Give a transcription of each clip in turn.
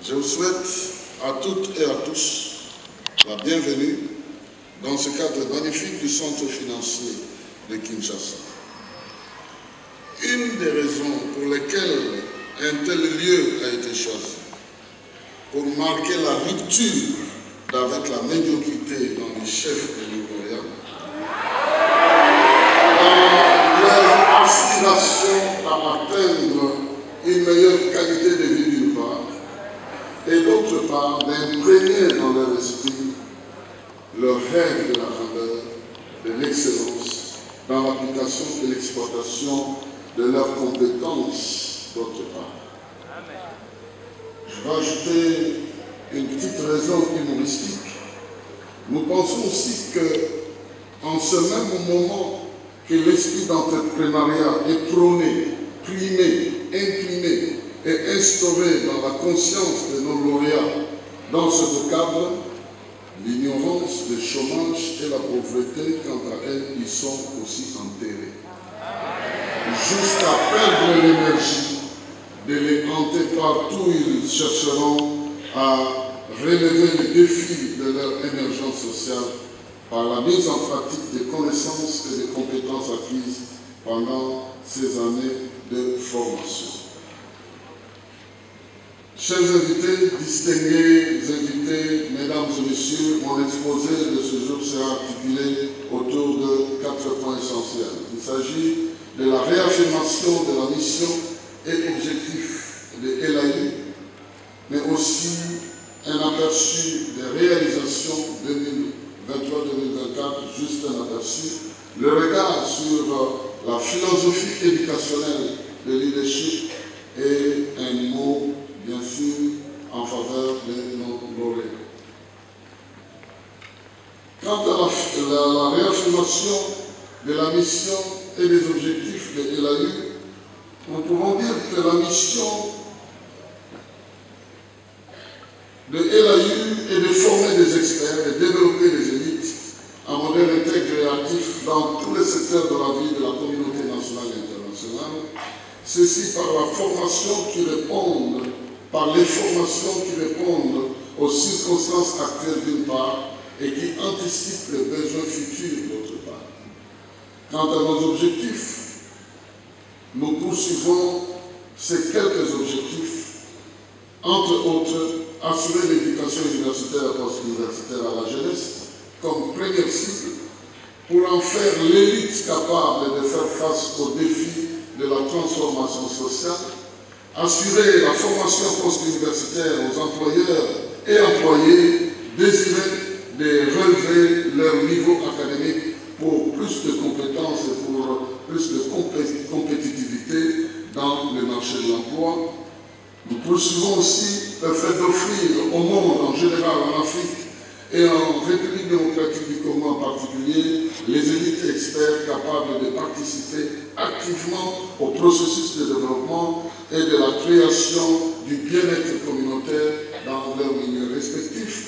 Je vous souhaite à toutes et à tous la bienvenue dans ce cadre magnifique du centre financier de Kinshasa. Une des raisons pour lesquelles un tel lieu a été choisi, pour marquer la rupture avec la médiocrité dans les chefs de l'Ougouria, dans leur aspiration à atteindre une meilleure qualité de vie d'une part, et d'autre part d'imprégner dans leur esprit leur rêve de la grandeur, de l'excellence, dans l'application et l'exploitation de leurs compétences d'autre part. Je vais ajouter une petite raison humoristique. Nous pensons aussi que, en ce même moment que l'esprit d'entrepreneuriat est prôné, primé, incliné et instauré dans la conscience de nos lauréats dans ce cadre, l'ignorance, le chômage et la pauvreté, quant à elles, y sont aussi enterrés. Jusqu'à perdre l'énergie de les hanter partout, ils chercheront à relever les défis de leur émergence sociale par la mise en pratique des connaissances et des compétences acquises pendant ces années de formation. Chers invités, distingués invités, mesdames et messieurs, mon exposé de ce jour sera articulé autour de 4 points essentiels. Il s'agit de la réaffirmation de la mission et objectifs de LAU, mais aussi un aperçu des réalisations 2023-2024, juste un aperçu, le regard sur la philosophie éducationnelle de leadership et un mot, bien sûr, en faveur de nos lauréats. Quant à la réaffirmation de la mission et des objectifs de LAU, nous pouvons dire que la mission de LAU est de former des experts et développer des élites en modèle intègre et actif dans tous les secteurs de la vie de la communauté nationale et internationale. Ceci par la formation qui répondent, par les formations qui répondent aux circonstances actuelles d'une part et qui anticipent les besoins futurs d'autre part. Quant à nos objectifs, nous poursuivons ces quelques objectifs, entre autres, assurer l'éducation universitaire et post-universitaire à la jeunesse comme première cible pour en faire l'élite capable de faire face aux défis de la transformation sociale, assurer la formation post-universitaire aux employeurs et employés désireux de relever leur niveau académique pour plus de compétences et pour plus de compétitivité dans le marché de l'emploi. Nous poursuivons aussi le fait d'offrir au monde en général, en Afrique et en République démocratique du Congo en particulier, les élites experts capables de participer activement au processus de développement et de la création du bien-être communautaire dans leurs milieux respectifs.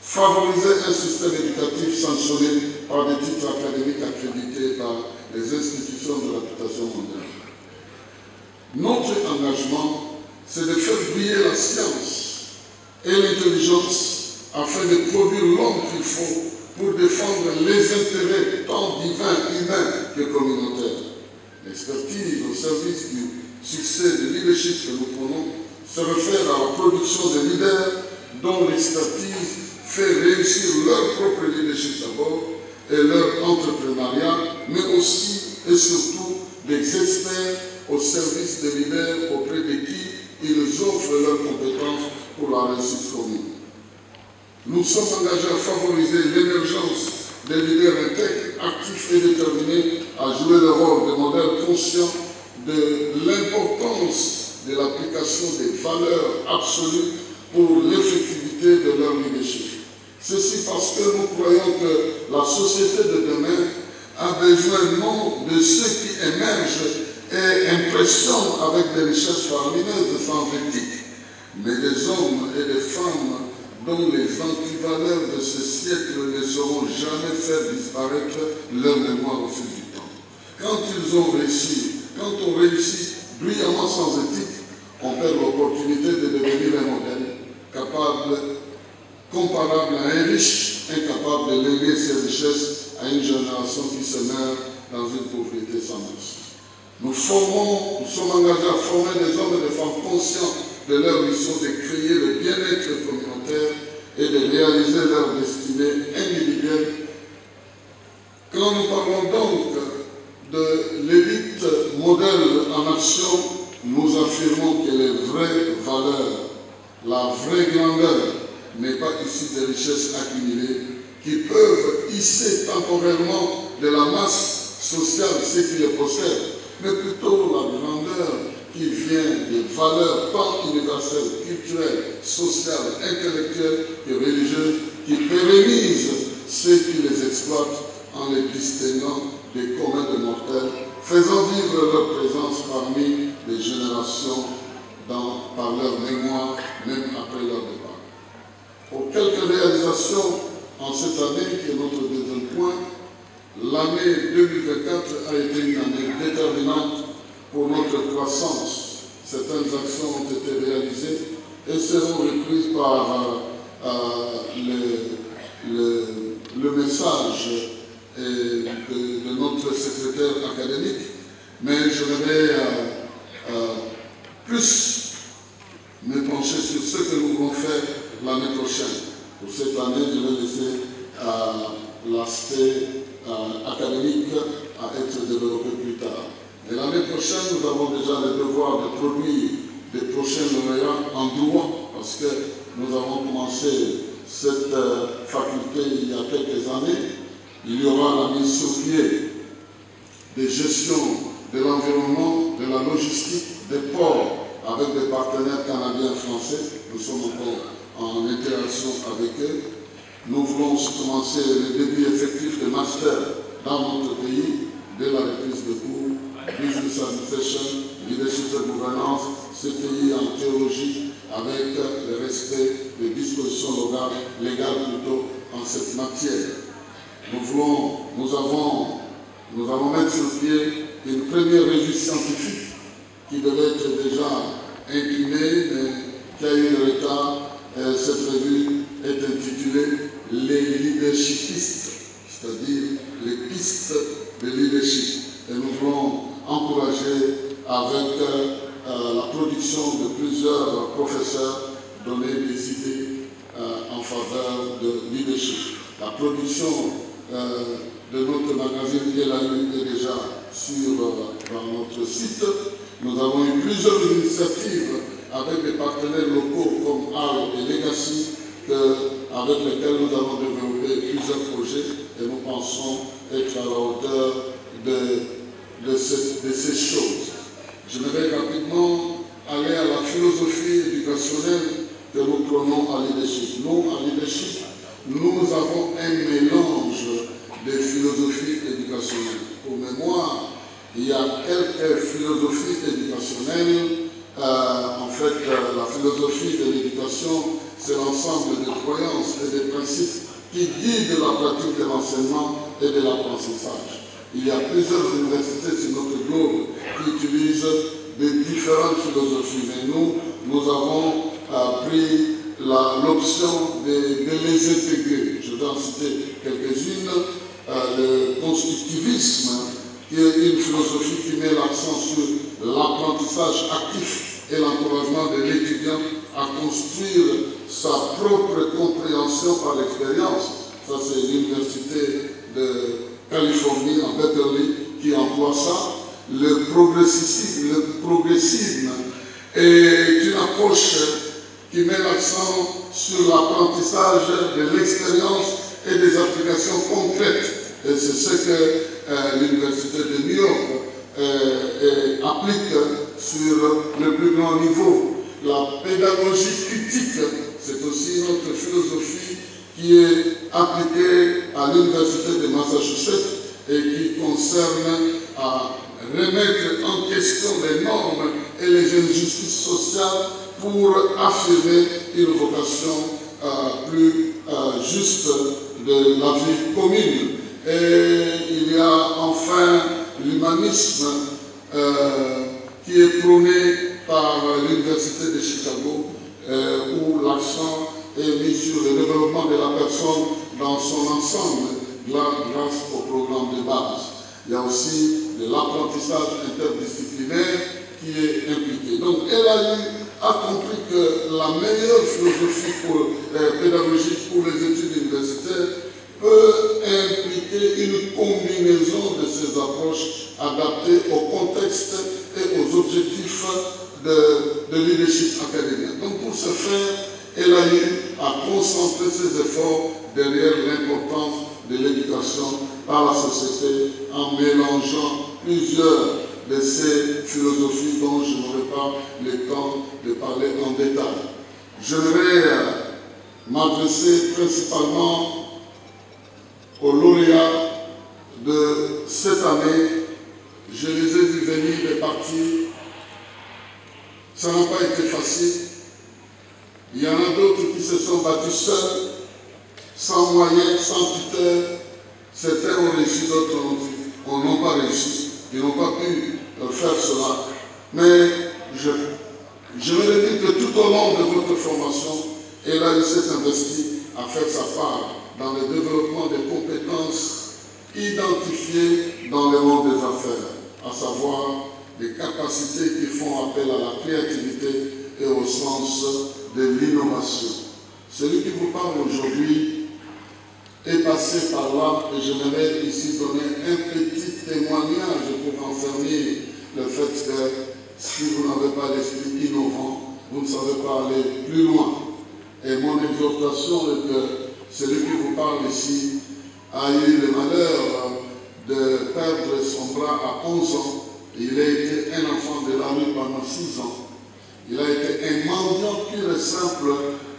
Favoriser un système éducatif sanctionné par des titres académiques accrédités par les institutions de la réputation mondiale. Notre engagement, c'est de faire briller la science et l'intelligence afin de produire l'homme qu'il faut pour défendre les intérêts tant divins, humains que communautaires. L'expertise au service du succès du leadership que nous prenons se réfère à la production de leaders dont l'expertise fait réussir leur propre leadership d'abord et leur entrepreneuriat, mais aussi et surtout des experts au service des leaders auprès de qui ils offrent leurs compétences pour la réussite commune. Nous sommes engagés à favoriser l'émergence des leaders intègres, actifs et déterminés à jouer le rôle de modèles conscients de l'importance de l'application des valeurs absolues pour l'effectivité de leur leadership. Ceci parce que nous croyons que la société de demain a besoin non de ceux qui émergent et impressionnent avec des richesses faramineuses sans éthique, mais des hommes et des femmes dont les antivaleurs de ce siècle ne sauront jamais faire disparaître leur mémoire au fil du temps. Quand ils ont réussi, quand on réussit brillamment sans éthique, on perd l'opportunité de devenir un modèle comparable à un riche, incapable de léguer ses richesses à une génération qui se meurt dans une pauvreté sans merci. Nous sommes engagés à former des hommes et des femmes conscients de leur mission de créer le bien-être communautaire et de réaliser leur destinée individuelle. Quand nous parlons donc de l'élite modèle en action, nous affirmons que les vraies valeurs, la vraie grandeur, n'est pas ici des richesses accumulées qui peuvent hisser temporairement de la masse sociale ceux qui les possèdent, mais plutôt la grandeur qui vient des valeurs tant universelles, culturelles, sociales, intellectuelles que religieuses, qui pérennisent ceux qui les exploitent en les distinguant des communs de mortels, faisant vivre leur présence parmi les générations par leur mémoire, même après leur départ. Pour quelques réalisations en cette année qui est notre deuxième point, l'année 2024 a été une année déterminante pour notre croissance. Certaines actions ont été réalisées et seront reprises par le message de notre secrétaire académique, mais je vais plus me pencher sur ce que nous voulons faire l'année prochaine. Pour cette année, je vais laisser l'aspect académique à être développé plus tard. Et l'année prochaine, nous avons déjà le devoir de produire des prochains lauréats en droit, parce que nous avons commencé cette faculté il y a quelques années. Il y aura la mise sur pied des gestions de l'environnement, de la logistique, des ports, avec des partenaires canadiens français. Nous sommes encore en interaction avec eux. Nous voulons commencer le début effectif de master dans notre pays, dès la reprise de cours, Business Administration, Leadership et Gouvernance, CPI en théologie, avec le respect des dispositions légales plutôt en cette matière. Nous allons mettre sur pied une première revue scientifique qui devait être déjà inclinée, mais qui a eu le retard. Cette revue est intitulée « Les leadershipistes », c'est-à-dire les pistes de leadership. Et nous voulons encourager avec la production de plusieurs professeurs, donner des idées en faveur de leadership. La production de notre magazine est déjà dans notre site. Nous avons eu plusieurs initiatives avec des partenaires locaux comme ARL et Legacy, avec lesquels nous avons développé plusieurs projets et nous pensons être à la hauteur de ces choses. Je vais rapidement aller à la philosophie éducationnelle que nous prenons à leadership. Nous, à leadership, nous avons un mélange de philosophies éducationnelles. Pour mémoire, il y a quelques philosophies éducationnelles. En fait, la philosophie de l'éducation, c'est l'ensemble des croyances et des principes qui guident la pratique de l'enseignement et de l'apprentissage. Il y a plusieurs universités sur notre globe qui utilisent des différentes philosophies, mais nous avons pris l'option de les intégrer. Je vais en citer quelques-unes. Le constructivisme, qui est une philosophie qui met l'accent sur l'apprentissage actif et l'encouragement de l'étudiant à construire sa propre compréhension par l'expérience. Ça, c'est l'université de Californie, en Berkeley, qui emploie ça. Le progressisme est une approche qui met l'accent sur l'apprentissage de l'expérience et des applications concrètes. Et c'est ce que l'université de New York applique sur le plus grand niveau. La pédagogie critique, c'est aussi notre philosophie qui est appliquée à l'université de Massachusetts et qui concerne à remettre en question les normes et les injustices sociales pour affirmer une vocation plus juste de la vie commune. Et il y a enfin l'humanisme qui est prôné par l'Université de Chicago, où l'accent est mis sur le développement de la personne dans son ensemble grâce au programme de base. Il y a aussi de l'apprentissage interdisciplinaire qui est impliqué. Donc LAU a compris que la meilleure philosophie pédagogique pour les études universitaires peut impliquer une combinaison de ces approches adaptées au contexte et aux objectifs de leadership académique. Donc pour ce faire, LAU a concentré ses efforts derrière l'importance de l'éducation par la société en mélangeant plusieurs de ces philosophies dont je n'aurai pas le temps de parler en détail. Je vais m'adresser principalement aux lauréats de cette année. Je les ai vus venir et partir. Ça n'a pas été facile. Il y en a d'autres qui se sont battus seuls, sans moyens, sans tuteur. Certains ont réussi, d'autres n'ont pas réussi. Ils n'ont pas pu faire cela. Mais je veux dire que tout au long de votre formation, LAU s'est investi à faire sa part dans le développement des compétences identifiées dans le monde des affaires, à savoir les capacités qui font appel à la créativité et au sens de l'innovation. Celui qui vous parle aujourd'hui est passé par là et j'aimerais ici donner un petit témoignage pour confirmer le fait que si vous n'avez pas l'esprit innovant, vous ne savez pas aller plus loin. Et mon exhortation est que celui qui vous parle ici a eu le malheur de perdre son bras à 11 ans. Il a été un enfant de la rue pendant 6 ans. Il a été un mendiant pur et simple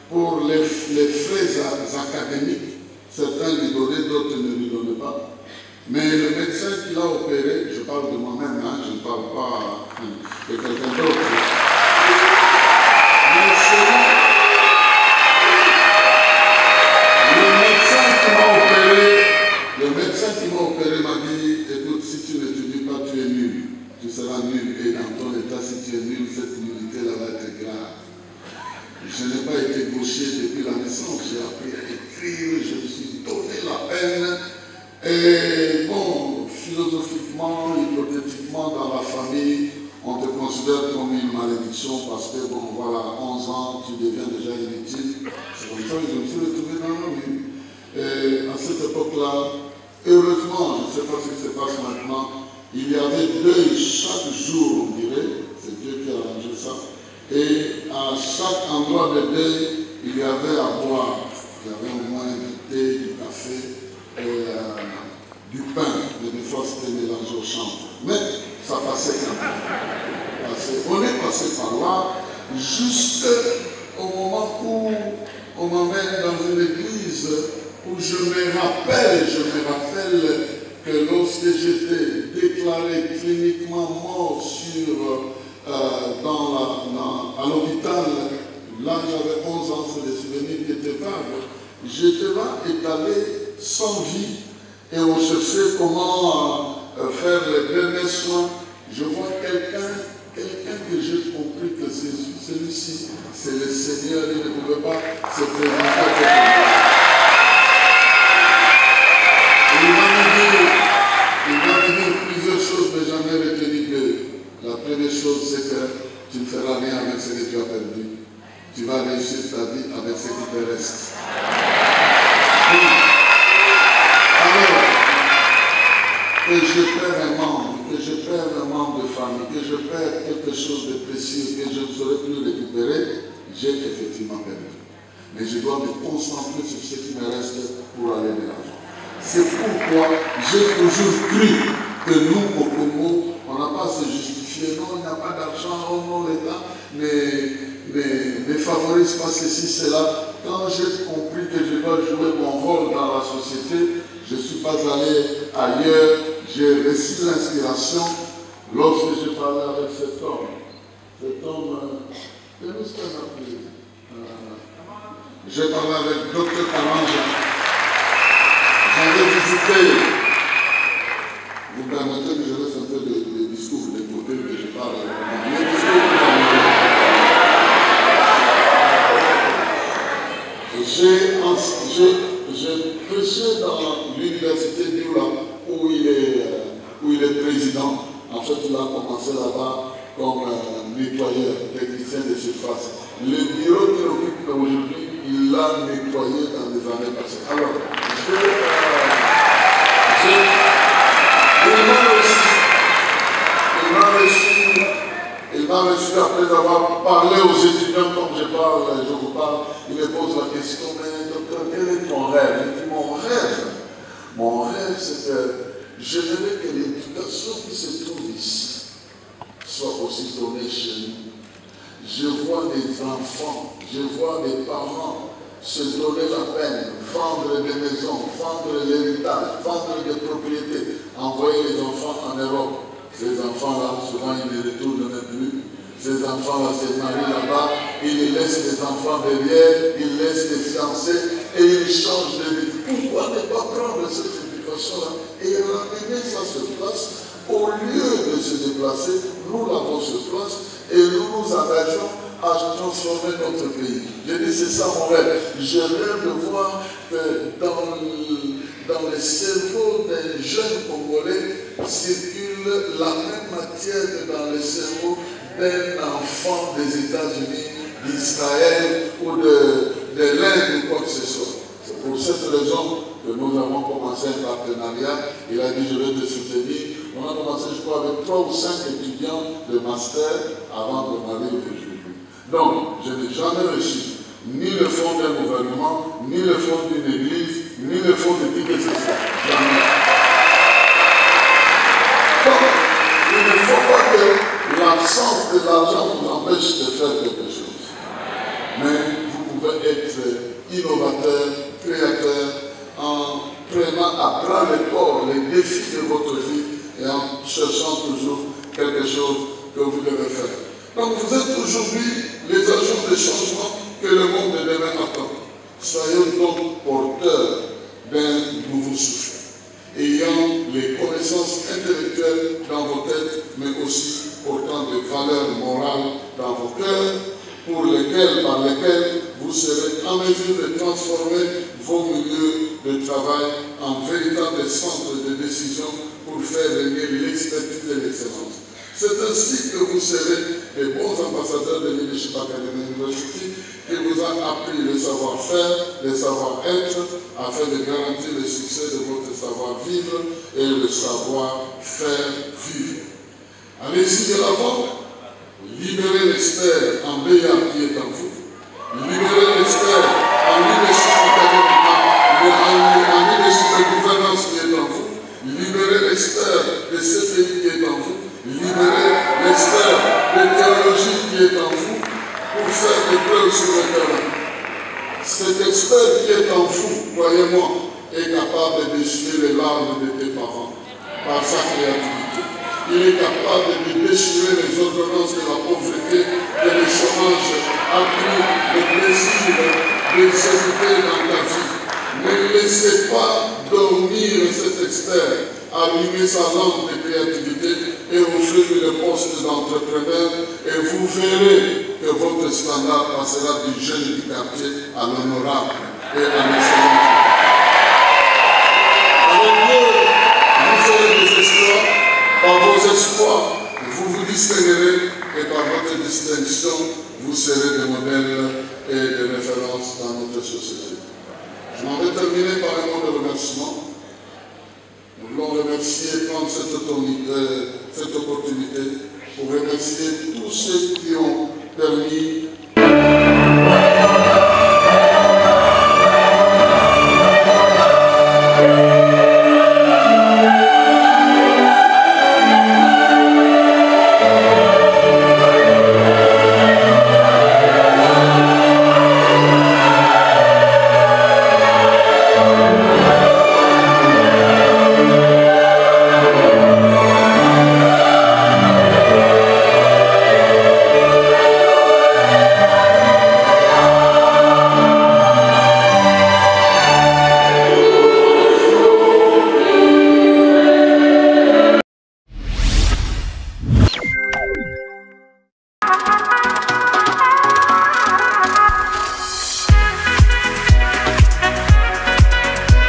pour les frais académiques. Certains lui donnaient, d'autres ne lui donnaient pas. Mais le médecin qui l'a opéré, je parle de moi-même, hein, je ne parle pas de quelqu'un d'autre. Mais le médecin qui m'a opéré m'a dit, écoute, si tu n'étudies pas, tu es nul. Tu seras nul. Et dans ton état, si tu es nul, cette nullité-là va être grave. Je n'ai pas été gaucher depuis la naissance. J'ai appris à écrire, je me suis donné la peine. Et bon, philosophiquement, hypothétiquement, dans la famille, on te considère comme une malédiction parce que, bon, voilà, 11 ans, tu deviens déjà inutile. C'est comme ça que je me suis retrouvé dans la rue. Et à cette époque-là, heureusement, je ne sais pas ce qui se passe maintenant, il y avait deuil chaque jour, on dirait, c'est Dieu qui a arrangé ça, et à chaque endroit de deuil, il y avait à boire. Il y avait au moins du thé, du café, et du pain, mais des fois c'était mélangé au chanvre. Mais ça passait quand même. On est passé par là, juste au moment où on m'emmène dans une église où je me rappelle que lorsque j'étais déclaré cliniquement mort à l'hôpital, là j'avais 11 ans, c'est des souvenirs qui étaient vagues, j'étais là étalé sans vie et on cherchait comment faire les derniers soins. Je vois quelqu'un que j'ai compris que celui-ci, c'est le Seigneur, il ne pouvait pas se présenter. Il va me dire plusieurs choses, mais j'en ai retenu deux. La première chose, c'est que tu ne feras rien avec ce que tu as perdu. Tu vas réussir ta vie avec ce qui te reste. Oui. Alors, que je perds un membre de famille, que je perds quelque chose de précieux que je ne saurais plus récupérer, j'ai effectivement perdu. Mais je dois me concentrer sur ce qui me reste pour aller de l'avant. C'est pourquoi j'ai toujours cru que nous, au Congo, on n'a pas à se justifier. Non, il n'y a pas d'argent, oh non, l'État ne favorise pas ceci, cela. Quand j'ai compris que je dois jouer mon rôle dans la société, je ne suis pas allé ailleurs. J'ai reçu l'inspiration lorsque j'ai parlé avec cet homme. Cet homme, qu'est-ce qu'on appelle? J'ai parlé avec Dr. Karanja. J'avais visité, vous permettez que je laisse un peu de discours, de côté que je parle. J'ai prêché dans l'université d'Ioula, où il est président. En fait, il a commencé là-bas comme nettoyeur, technicien de surface. Le bureau qu'il occupe aujourd'hui, il l'a nettoyé dans les années passées. Alors, il m'a reçu après avoir parlé aux étudiants comme je vous parle, il me pose la question, mais docteur, quel est ton rêve? Il dit, mon rêve, c'est que j'aimerais que l'éducation qui se trouve ici soit aussi donnée chez nous. Je vois des enfants, je vois des parents se donner la peine, vendre des maisons, vendre l'héritage, vendre des propriétés, envoyer les enfants en Europe. Ces enfants-là, souvent, ils ne retournent même plus. Ces enfants-là se marient là-bas, ils laissent les enfants derrière, ils laissent les fiancés et ils changent de vie. Pourquoi ne pas prendre cette éducation-là et ramener ça sur place? Au lieu de se déplacer, nous l'avons sur place et nous nous engageons à transformer notre pays. Je dis, c'est ça mon rêve. Je rêve de voir que dans le cerveau des jeunes Congolais circule la même matière que dans le cerveau d'un enfant des États-Unis, d'Israël ou de l'Inde ou quoi que ce soit. C'est pour cette raison que nous avons commencé un partenariat. Il a dit, je vais te soutenir. On a commencé, je crois, avec 3 ou 5 étudiants de master avant de m'aller aujourd'hui. Donc, je n'ai jamais reçu ni le fonds d'un gouvernement, ni le fonds d'une église, ni le fonds de qui que ce soit. Jamais. Donc, il ne faut pas que l'absence de l'argent vous empêche de faire quelque chose. Mais vous pouvez être innovateur, créateur, en prenant à bras le corps les défis de votre vie et en cherchant toujours quelque chose que vous devez faire. Donc vous êtes aujourd'hui les agents de changement que le monde de demain attend. Soyons donc porteurs d'un nouveau souffle, ayant les connaissances intellectuelles dans vos têtes, mais aussi portant des valeurs morales dans vos cœurs, par lesquelles vous serez en mesure de transformer vos milieux de travail en véritables centres de décision pour faire régner l'expertise et l'excellence. C'est ainsi que vous serez les bons ambassadeurs de Leadership Academy University qui vous a appris le savoir-faire, le savoir-être, afin de garantir le succès de votre savoir-vivre et le savoir-faire vivre. Allez-y de l'avant, libérez l'expert en BA qui est en vous, libérez l'expert en leadership académique, en leadership de gouvernance qui est en vous, libérez l'expert de CPI qui est en vous, libérez l'expert de théologie qui est en vous pour faire des preuves sur le terrain. Cet expert qui est en vous, croyez-moi, est capable de déchirer les larmes de tes parents par sa créativité. Il est capable de déchirer les ordonnances de la pauvreté, de le chômage accru, le plaisir de s'occuper dans ta vie. Ne laissez pas dormir cet expert, allumer sa lampe de créativité et offrir le poste d'entrepreneur et vous verrez que votre standard passera du jeune du quartier à l'honorable et à l'excellent. Avec Dieu, vous ferez des exploits. Par vos espoirs, vous vous distinguerez et par votre distinction, vous serez des modèles et des références dans notre société. Je m'en vais terminer par un mot de remerciement. Nous voulons remercier et prendre cette opportunité pour remercier tous ceux qui ont permis